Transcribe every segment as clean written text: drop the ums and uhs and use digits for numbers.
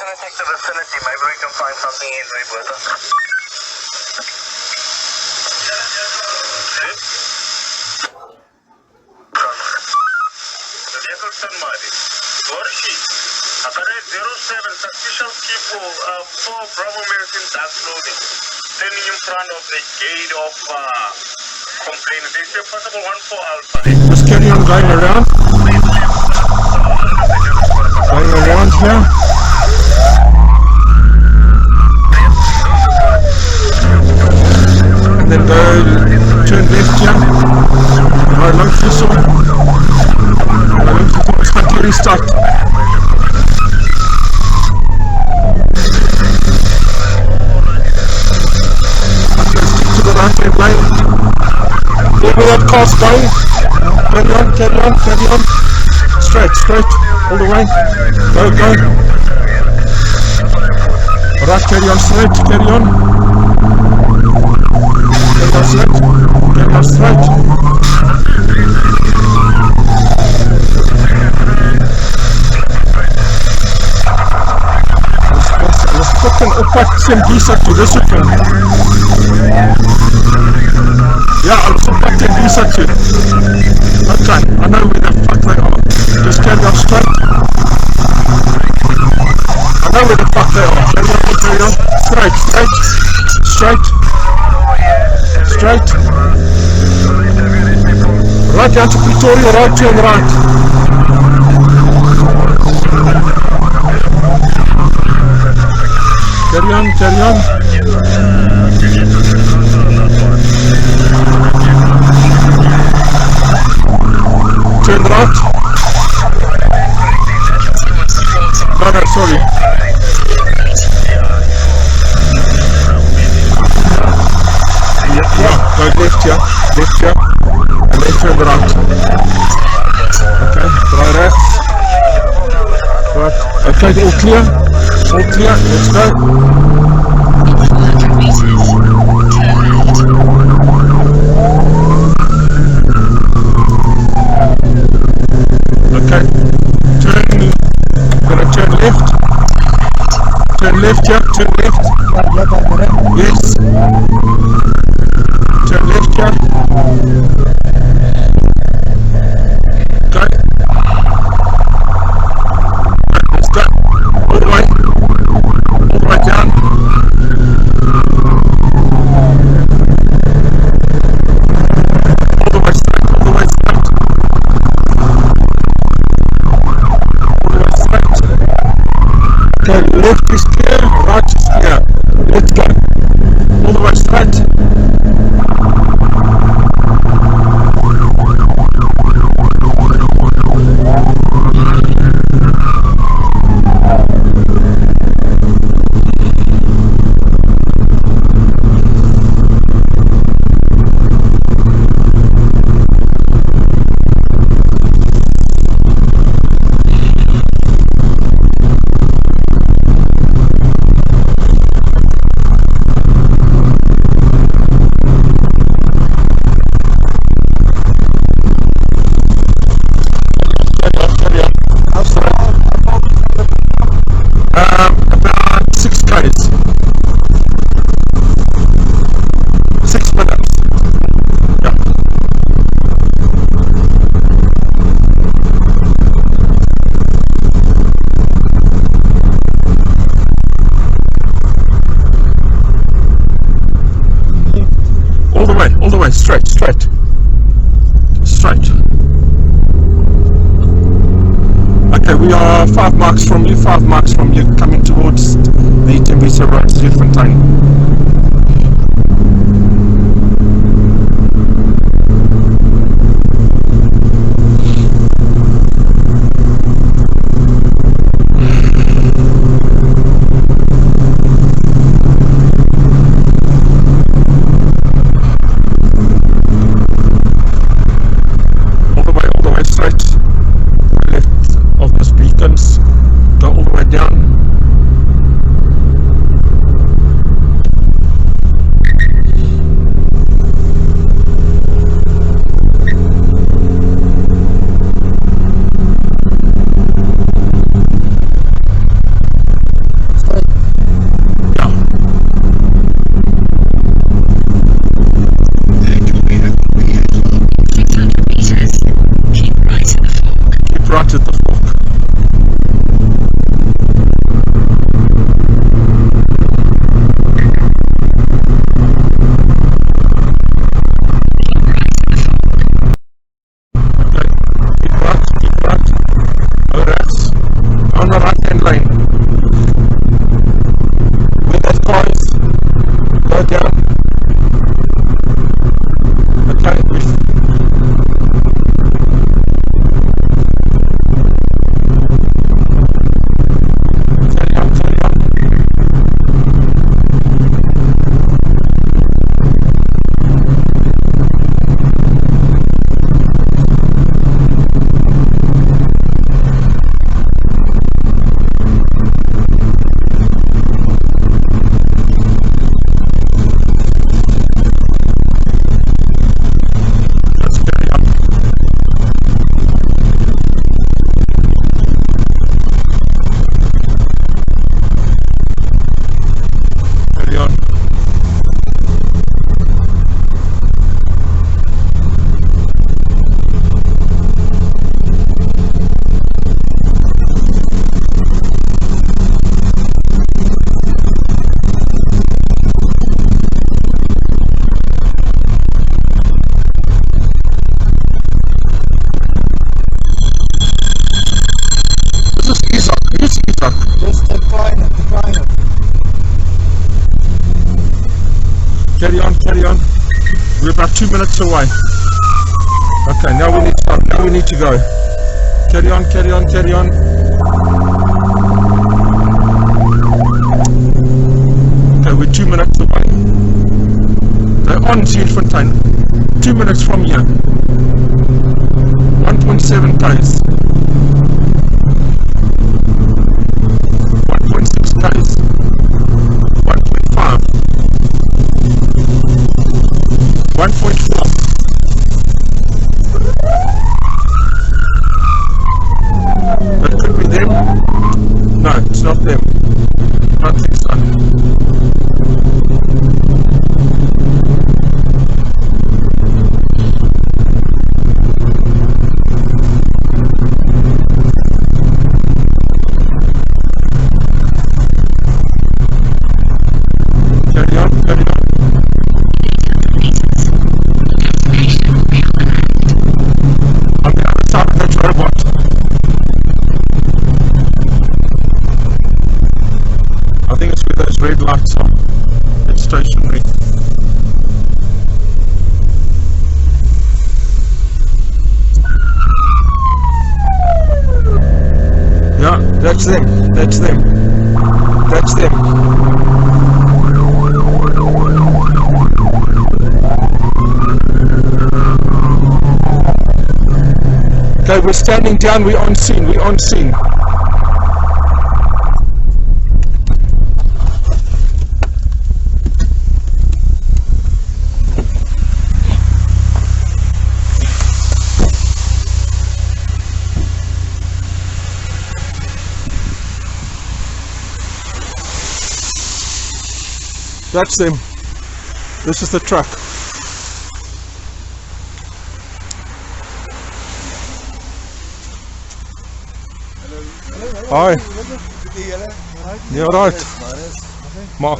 gonna check the vicinity. Maybe we can find something easily with us. The vehicle somebody. Gorshi. Akare 07 suspicious people 4 Bravo males in dark clothing. Standing in front of the gate of complaint. They say possible 14 Alpha. Just carry on going around. Going around here. And then go turn left here. Go long Fissel. It's got to restart. To the right hand lane. There where that car's going. Carry on, carry on, carry on. Straight, straight, all the way. Go, go. Alright, carry on straight, carry on. Carry on straight, carry on straight. Ons fucking op pad St. Gisa toe, dis ook in. Ja, ons op pad St. Gisa toe. Okay, I know where the fuck they are. Just carry on straight. I know where the fuck they are. Carry on. Straight, straight, straight, straight. Right down to Pretoria, right turn right. Carry on, carry on. Turn right. No, no, sorry. Yeah, go left here, and then turn right. Okay, try left. Right, okay, all clear, let's go. Okay, gonna turn left. Turn left here, turn left. Yes. Turn left here. Okay. Let's go. All the way down. All the way straight, all the way straight. All the way straight. Okay, left is clear, right is clear. Let's go. All the way straight. About 6 k's. 6 minutes. Yeah. All the way, straight. Okay, we are 5 marks from you, coming towards the Tembisa Road, Zeefontein. All the way straight. Left of those beacons, go all the way down. right hand lane. Where those cars go down. Okay, carry on, carry on. Carry on, carry on. We're about 2 minutes away. Okay, now we need to stop. Now we need to go. Carry on, carry on, carry on. Okay, we're 2 minutes away. They're on Zuidfontein. 2 minutes from here. 1.7 Ks. 1.6 Ks. 1.5. 1.4. That could be them. No, it's not them. I don't think so. Carry on, carry on. On the other side of that robot. I think it's where those red lights are. It's stationary. Yeah, that's them. That's them. That's them. Okay, we're standing down, we're on scene, we're on scene. That's them. This is the truck. Hi. Ja, right. Maak.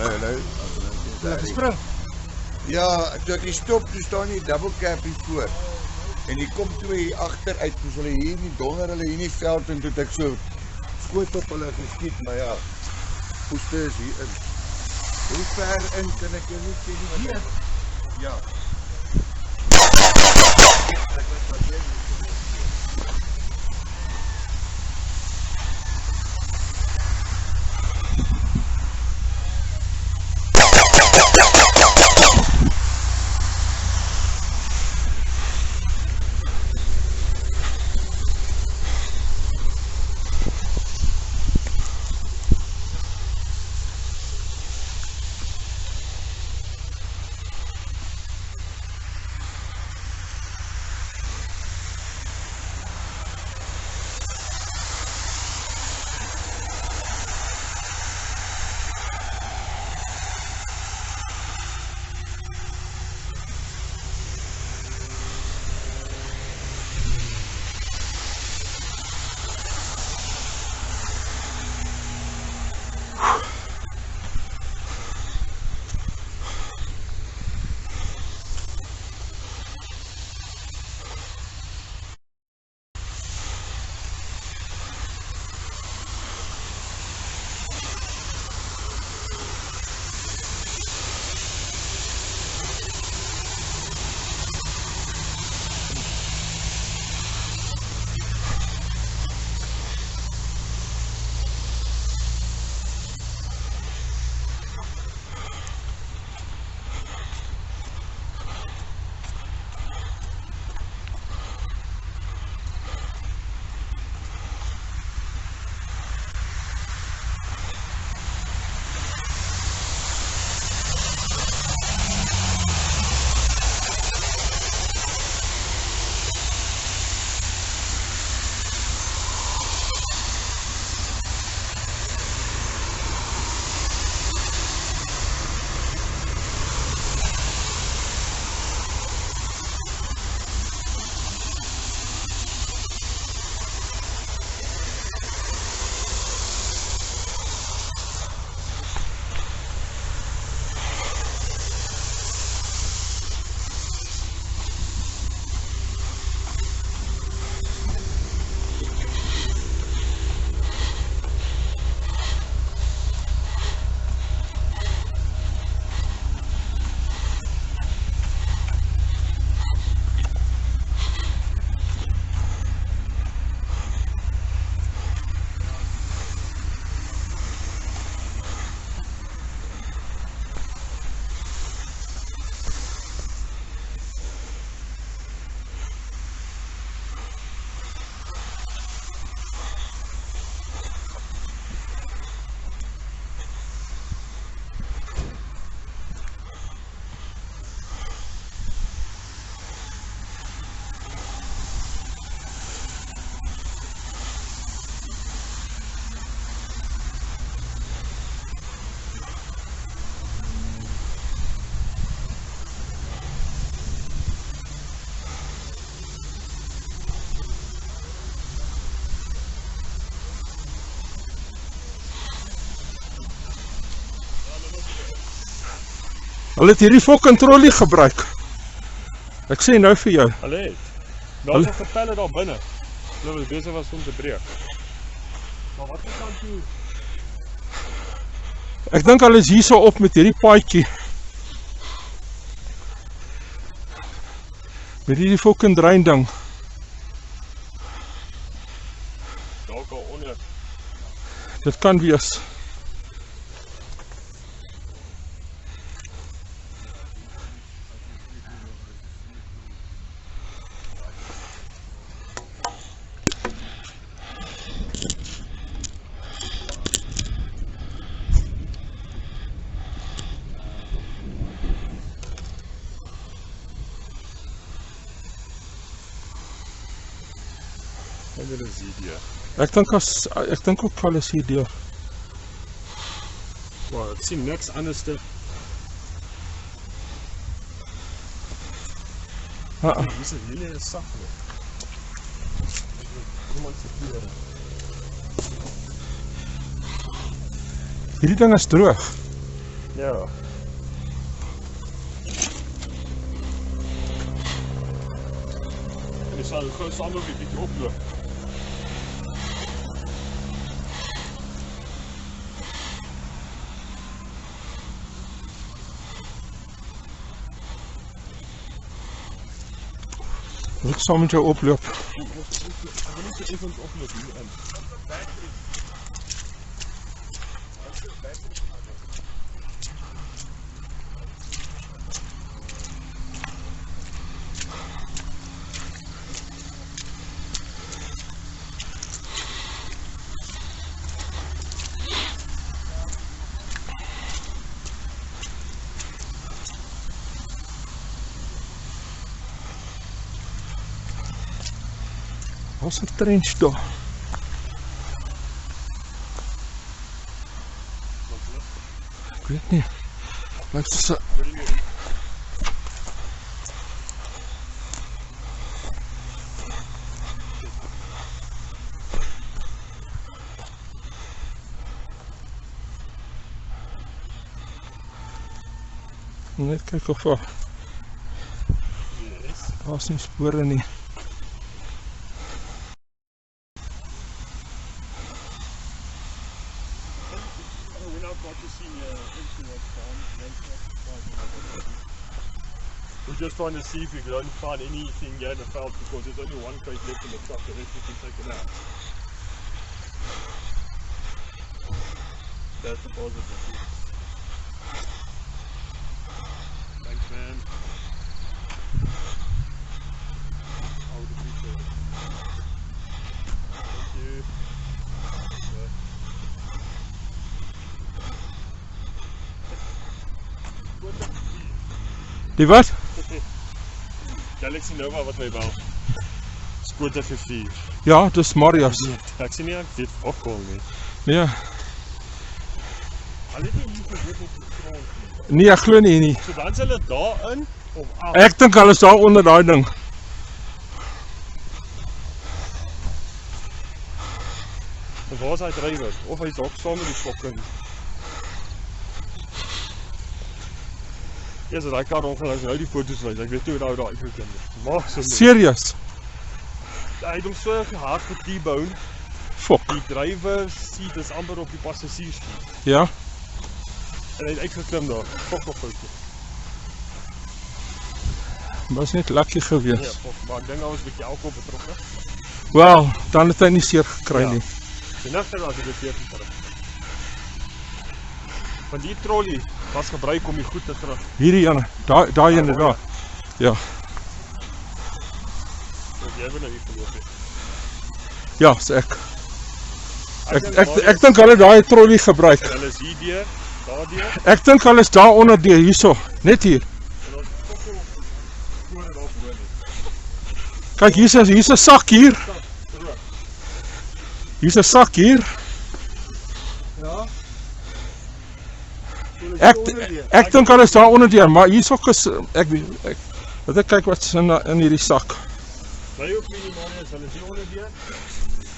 Ja, toe ek die stop, toe staan die double cab hier voor. En die kom twee hier agter uit, toe hulle hier nie donder hulle hier nie veld en toe ek so skoot op hulle geskiet, maar ja. Poeste is hier in. Hoe ver in kan ek jou nie sê nie wat hier? Ja. Hulle het hierdie fucking trolley gebruik. Ek sê nou vir jou. Hulle het. Daar was 'n gepelle daar binne. Hulle was besig om te breek. Maar wat is dan toe? Ek dink hulle is hier so op met hierdie paadjie. Met hierdie fucking drein ding. Dalk al onder. Dit kan wees. En hulle is hier. Ek dink ook hulle is hier deur. Wow, ek sien niks anders te. Hier is 'n hele sak. Iemand se klere. Hierdie ding is droog. Ja. En jy sal gou saam 'n bietjie oploop. Ek saam met jou oploop. Ek wil net so effens oploop hier in. Daar's 'n trench daar. Ek weet nie. Lyk soos 'n net kyk of daar's nie spore nie. We're just trying to see if we can find anything here in the field because there's only one crate left in the truck, the rest we can take it out. That's the positive. Thanks, man. I would appreciate it. Thank you. Die wat? Galaxy Nova wat my bel. Skote vir 4. Ja, dis Marius. Ek sien nie ek dit opkom nie. Nee. Hulle het nie hier geweet op die grond nie. Nee, ek glo nie nie. So dan is hulle daarin of af? Ek dink hulle is daar onder daai ding. En waar is hy drywer? Of hy's dalk saam met die fucking. Ja, so daai kar ongelukkig nou die foto's wys. Ek weet nie hoe nou daai uitgekom het. Maar so Serious? hy het hom so gehard T-bone. Fok. Die drywer seat is amper op die passasiers. Ja. En hy het uitgeklim daar. Fok op foto. Was net lucky gewees. Ja, fok, maar ek dink daar was 'n bietjie alkohol betrokke. Wel, dan het hy nie seer gekry nie. Die nagte was dit weer terug. Want die trolley was gebruik om die goed te terug. Hierdie ene, daai ene daar. Ja. So jy wil nou hier verloop het. Ja, is ek. Ek dink hulle daai trolley gebruik. En hulle is hier deur, daar deur. Ek dink hulle is daar onder deur hierso, net hier. En ons kokkel voor en op hoor nie. Kyk, hier's 'n sak hier. Hier's 'n sak hier. Ja. Ek dink hulle is daar onder deur, maar hier's ook is ek kyk wat's in hierdie sak. Bly ook nie maar is hulle hier onder deur.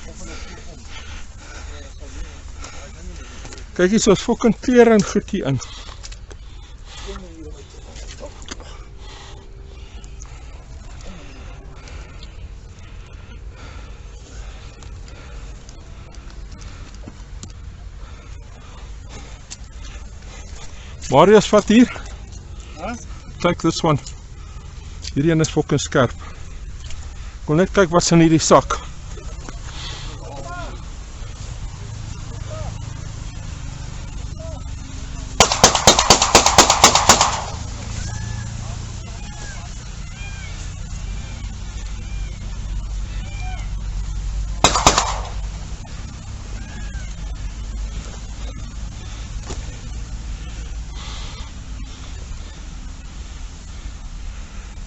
Of hulle is om. Kyk hier, soos fucking klere en goed hier in. Marius, vat hier. Huh? Kyk this one. Hierdie een is fucking skerp. Ek wil net kyk wat's in hierdie sak.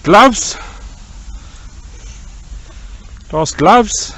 Gloves. Daar's gloves.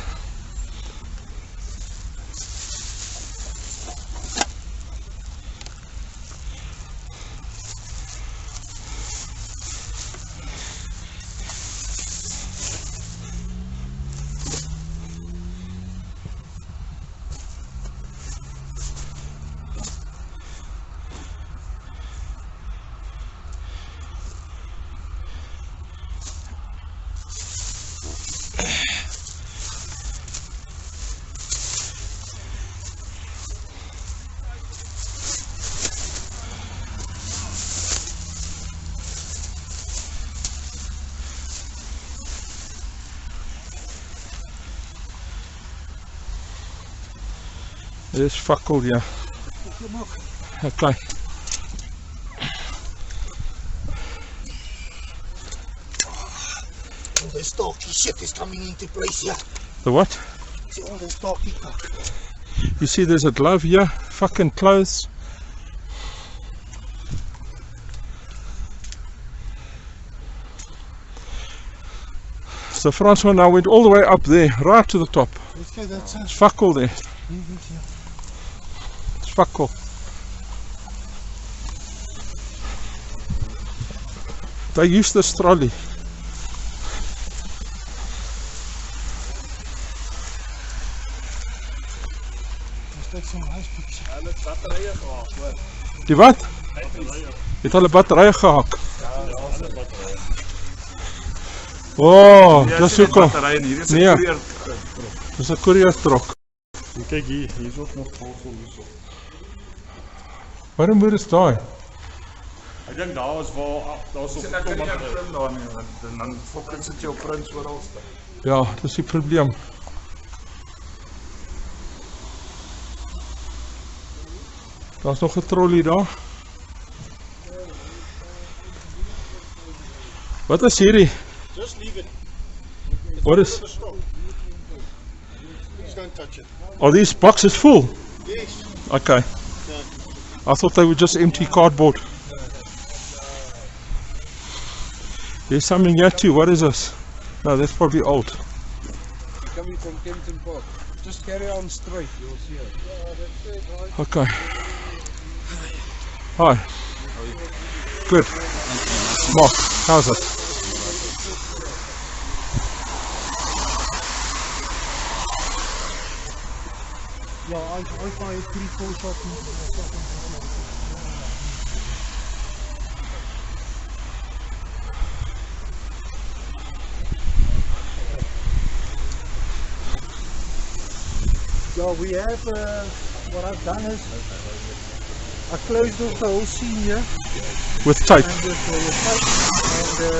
Dit is fakkel, ja. Okay. All this stalky shit is coming into place here. The what? See all this stalky cock. You see there's a glove here, fucking clothes. So Francois now went all the way up there, right to the top. Okay, that's It's fakkel there. It's fakkel. They use this trolley. Let's take some nice picture. Hulle het batterye gehad, hoor. Die wat? Batterye. Het hulle batterye gehak. Ja, daar's 'n batterye. Oh, dis hoekom. Hier is 'n Nee. koerier. Dis 'n koeriertrok. Kyk hier is ook nog vol hierso. Waarom moet is daai? Ek dink daar is waar daar's op die tomaat daar nie, want dan fucking sit jy op prins oralste. Ja, dis die probleem. Daar's nog 'n trolley daar. Wat is hierdie? Just leave it. What is? Please don't touch it. Are these boxes full? Yes. Okay. I thought they were just empty cardboard. There's something here too. What is this? No, that's probably old. Coming from Kempton Park. Just carry on straight, you'll see it. Okay. Hi. Good. Mark, how's it? Yeah, I find 3-4 shots. Yeah, we have, what I've done is, I closed off the whole scene here, With tape. and with the tape and the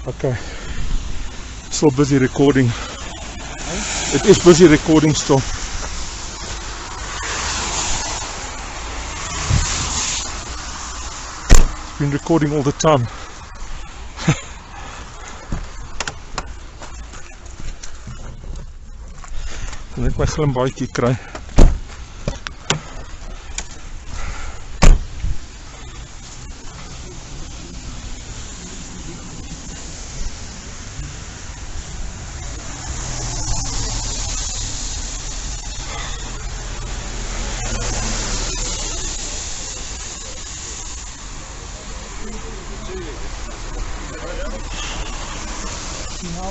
Okay. Still busy recording. It is busy recording still. It's been recording all the time. Net my glimbaadjie kry.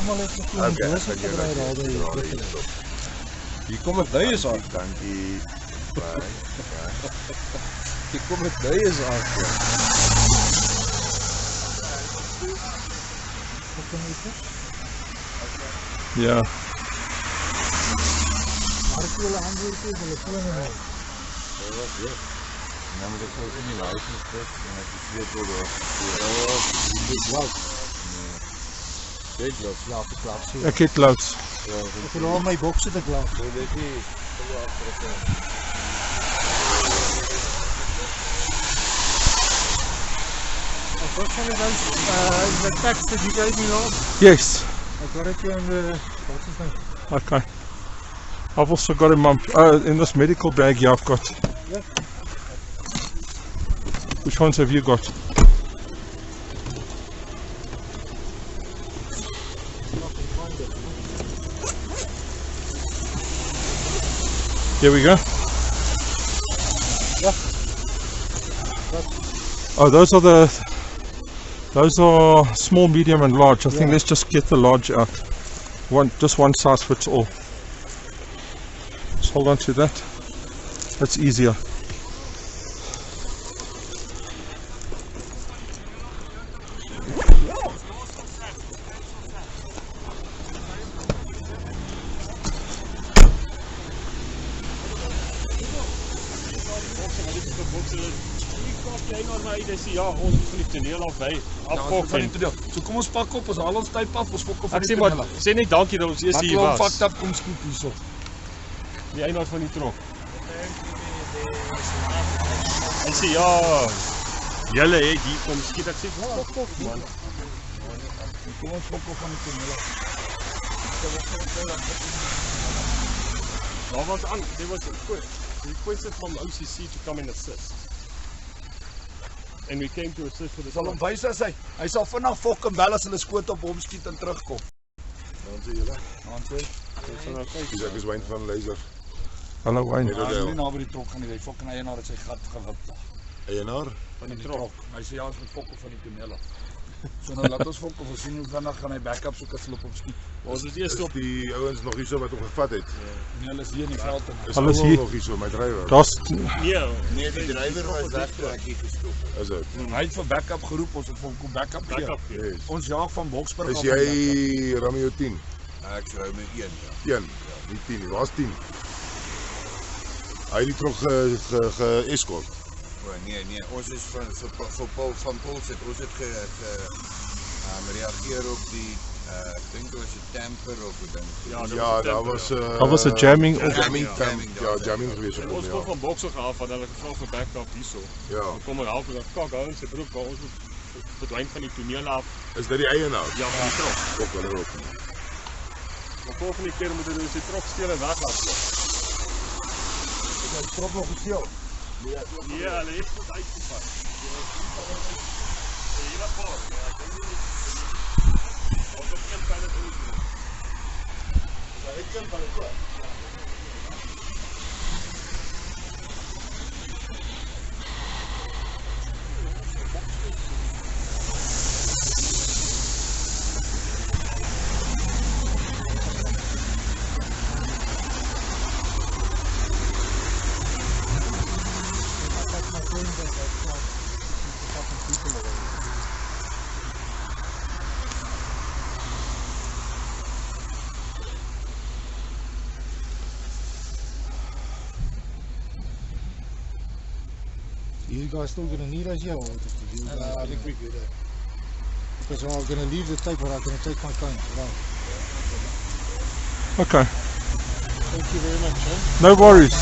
almal het nog een doos gebruik daar by die botel. Hier kom het duies aan. Dankie. Bye. Hier kom het duies aan. Ja. Maar ek wil hulle antwoord gee, hulle voel nie nou. Nou moet ek so in die license terug en ek weet wel daar. Dit is laat. Dit is Ja, op die klap sê. Ek het clouds. Ek wil al my boks het ek laat. so dit is. What one of those, the text that you gave me last? Yes. I got it here in the, what's his name? Okay. I've also got in my in this medical bag. Yeah, I've got. Yeah. Which ones have you got? Here we go. Yeah. Oh, those are small, medium, and large. I think let's just get the large out. Just one size fits all. Just hold on to that. That's easier. Ja, ons moet van die toneel af by afkop. So kom ons pak op, ons haal ons type af, ons fok op van Ek die sê maar, toneel af. sê net dankie dat ons eers Wat hier wil was. fucked up kom skiet hierso. Die eienaar van die trok. Hy sê ja, julle het hier kom skiet. Ek sê ja, fok man. Kom ons fok op van die toneel af. Daar was aan, there was a requested from OCC to come and assist. And we came to assist for the Sal hom wys as hy sal vinnig fok en bel as hulle skoot op hom skiet en terugkom. Dan sê julle. Dan sê Dis ek is Wyn van Leiser. Hallo Wayne. hy nie naby die trok gaan nie, hy fok en eienaar het sy gat gewip. Eienaar. Van die trok. Hy sê ja, ons moet fok op van die toneel af. So nou laat ons fok of ons sien hoe vinnig gaan hy backup soek as hulle op hom skiet. Ons is eers Is op die ouens nog hierso wat hom gevat het? Nee, hulle is hier in die veld en Is Alles almal hier. nog hierso, my drywer? Daar's Nee, die drywer was weg toe ek hier gestop het. Is dit? hy het vir backup geroep, ons het vir hom kom backup gee. backup. Yes. Ons jaag van Boksburg Is af. jy Romeo 10? Ek sê my 1 ja. 1. Nie 10 nie. Waar's 10? Hy het die trok ge-escort. Nee, ons is van Paul het ons het reageer op die ek dink dit was 'n tamper of 'n ding. Ja, daar was 'n jamming op. jamming Jamming gewees op hom, Ons kom ja. van Boksburg af, want hulle gevra vir backup hierso. Ja. Dan kom er half en dan kak hou in sy broek, waar ons moet verdwyn van die toneel af. Is dit die eienaar? Ja, van die trok. Ook hulle ook. Maar volgende keer moet hulle sy trok steel en weg laat kom. Hy trok nog gesteel. Nee, hulle het goed uitgevat. Hier was voor, ja, ek dink nie. Ons het geen pilot in die trok. Hy het een van die trok. You guys still gonna need us here or what is the deal? I think we good. Because I'm gonna leave the tape, but I'm gonna take my time. Right. Okay. Thank you very much, John. No worries.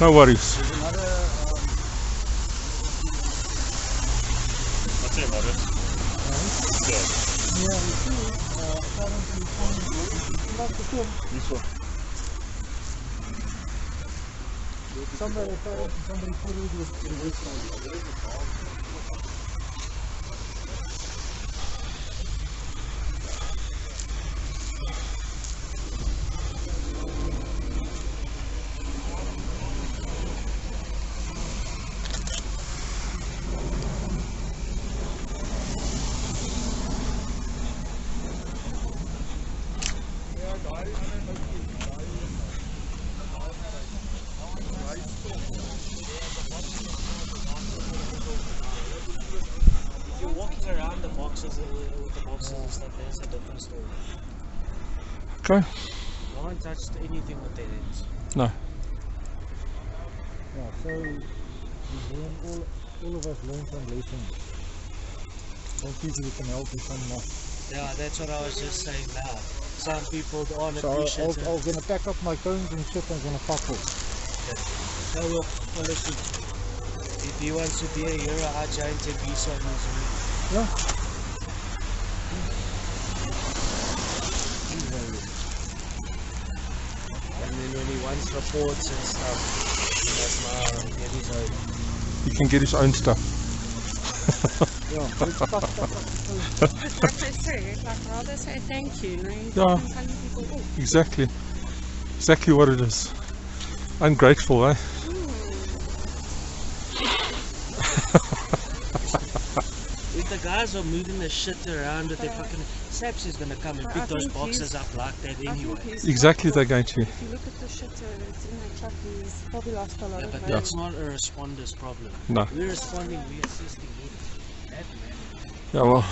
No worries. There's another. Wat sê maar dit? Yeah, you see, apparently Hierso. somebody put it with the website. If you're walking around the boxes with the boxes and stuff, that's a different story. Okay. No one touched anything with their hands. No. Yeah, so we learn all of us learn some lessons. Some people can help you, some not. Yeah, that's what I was just saying now. Some people aren't So I appreciative. was going to pack up my cones and shit, I'm going to fuck off. So look, honestly, if he wants to be a hero, our giant visa on his way. Yeah. And then when he wants reports and stuff, that's now get his own. He can get his own stuff. Yeah, it's fucked up. That's what I say, like rather say thank you, you know, you Yeah. can telling people off. Exactly. Exactly what it is. Ungrateful, eh? If the guys are moving the shit around with their fucking... Saps is gonna come and But pick I those think boxes up like that I anyway. think he's Exactly, lost they're going to. If you look at the shit that's in the truck, he's probably lost a lot Yeah, of but money. that's not a responder's problem. No. We're responding, we're assisting him. That man. Yeah, well.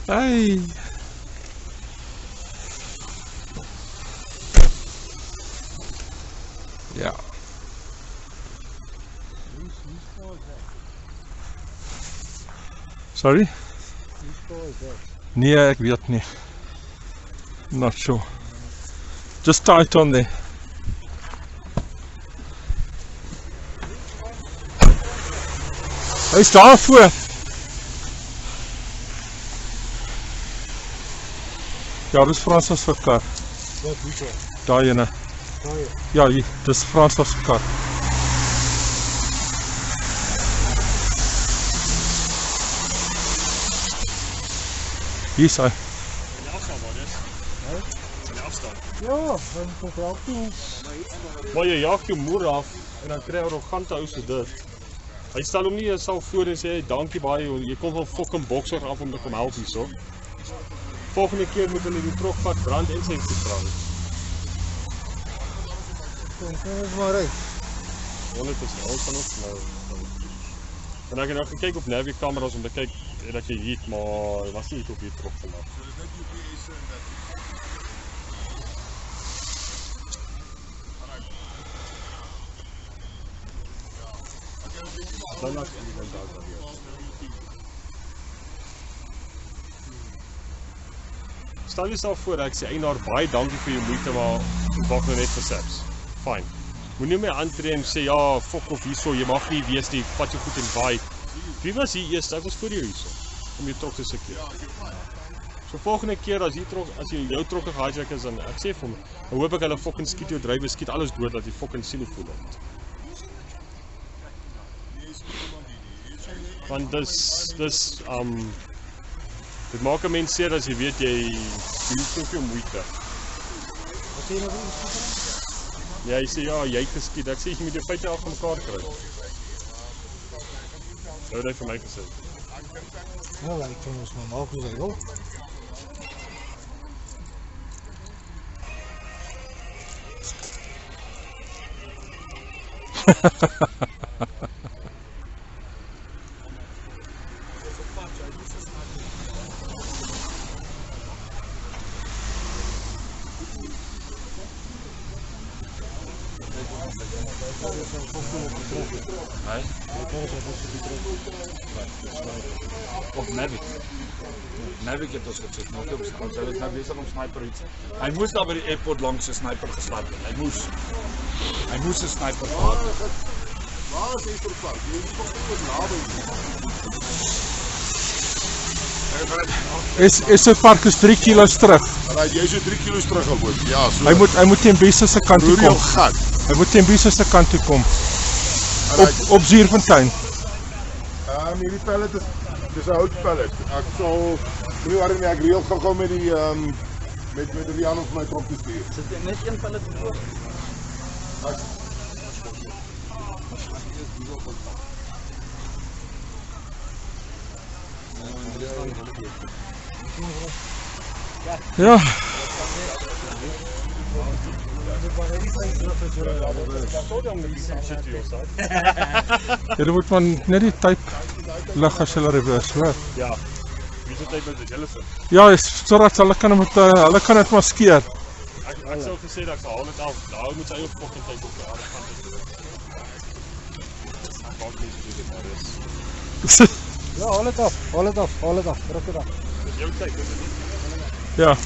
Hey. Ja. Sorry? Nee, ek weet nie. Not sure. Just tie it on there. Hy is daar voor. Ja, dis Frans se kar. Wat moet jy? Daai ene. Daai. Ja, hier, dis Frans se kar. Hier is hy. In afstand maar dis. In afstand. Ja, dan kom help toe. Maar jy jaag jou moer af en dan kry jy arrogante ou so dit. Hy stel hom nie eens al voor en sê dankie baie, jy kom van fucking bokser af om te kom help hierso. Volgende keer moet hulle die trok vat brand en sy brand. Kom maar ry. 100% alles van ons nou. En ek het nou gekyk op Navi kameras om te kyk en ek het maar was nie op hier trok vandag. Dan laat ek dan daar weer. Stel jouself voor ek sê eienaar baie dankie vir jou moeite maar ek wag nou net vir Saps. Fine. Moenie my aantree en sê ja, fok of hierso, jy mag nie wees nie, vat jou goed en vaai. Wie was hier eers? Ek was voor jou hierso om jou trok te sekeer. So volgende keer as jy jou trok gehijack is dan ek sê vir hom, dan hoop ek hulle fucking skiet jou drywe, skiet alles dood dat jy fucking sielo voel het. Want dis dit maak 'n mens seer as jy weet jy doen soveel moeite. Wat sê jy nou? Ja, hy sê ja, jy het geskiet. Ek sê jy moet jou feite af mekaar kry. Sou dit vir my gesê. Nou, ek kan ons maar maak hoe hy wil. Hy? Op Mavic. Mavic het ons gesê, nog op staan. Sy was nou besig om sniper iets. Hy moes daar by die airport langs 'n sniper geslaan het. Hy moes 'n sniper gehad het. Waar is hy verpak? Jy is nog nie naby nie. Is dit park is 3 kilo's terug. Alraai, jy is so 3 kilo's teruggeloop. Ja, so. Hy moet teen Besse se kant toe kom. Hy moet teen Besse se kant toe kom. Op Zuurfontein. Hierdie pellet is 'n houtpellet. Ek sal nie worry nie, ek reël gou met die met Rian of my trop te stuur. Sit net een pellet voor. Ja. Jy moet man net die type lig as hulle reverse, hoor. Ja. Wie se tyd met die telefoon? Ja, sodat hulle kan dit maskeer. Ek sou gesê dat ek haal dit af. Daar moet sy eie fucking tyd op die ander kant. Ja, haal het af, druk het af. Dis jou tyd, is dit nie? Ja.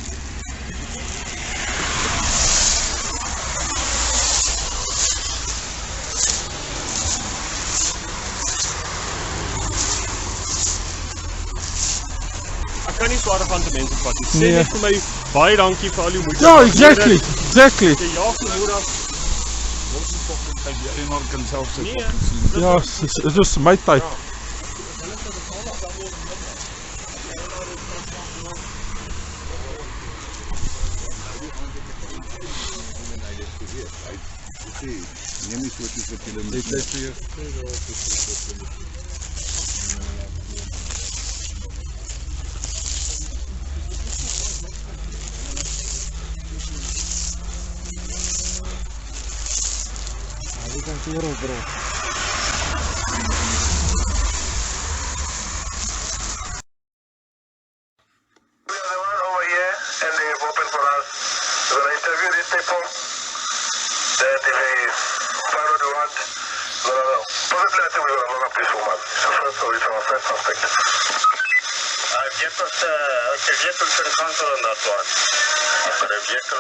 Ek kan nie so arrogante mense vat nie. Sê net vir my, baie dankie vir al die moeite. Ja, exactly. Jy jaag die moeder af. Ons is fucking tyd, die eienaar kan self sy Nee, fucking sien. Ja, dit is my type. Neem die foto's wat julle moet. We can see your bro. Over here, and they've opened for us. We're going to interview these people. That if they find what we want, probably I think we're going to lock up this woman. It's our first suspect. I've yet to the council on that one. But I've yet to